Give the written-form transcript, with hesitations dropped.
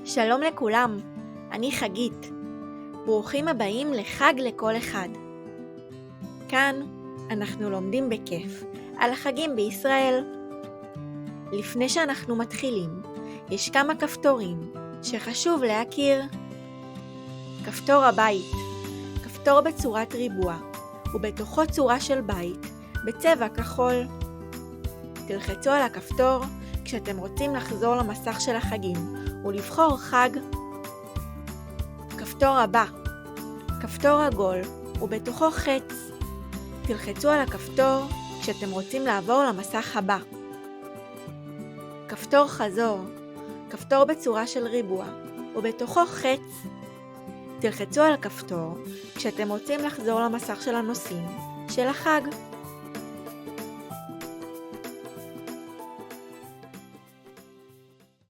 שלום לכולם, אני חגית. ברוכים הבאים לחג לכל אחד. כאן אנחנו לומדים בכיף על החגים בישראל. לפני שאנחנו מתחילים, יש כמה כפתורים שחשוב להכיר. כפתור הבית, כפתור בצורת ריבוע, ובתוכו צורה של בית בצבע כחול. תלחצו על הכפתור כשאתם רוצים לחזור למסך של החגים ולבחור חג. כפתור הבא, כפתור עגול ובתוכו חץ. תלחצו על הכפתור כשאתם רוצים לעבור למסך הבא. כפתור חזור, כפתור בצורה של ריבוע ובתוכו חץ. תלחצו על הכפתור כשאתם רוצים לחזור למסך של הנושאים של החג.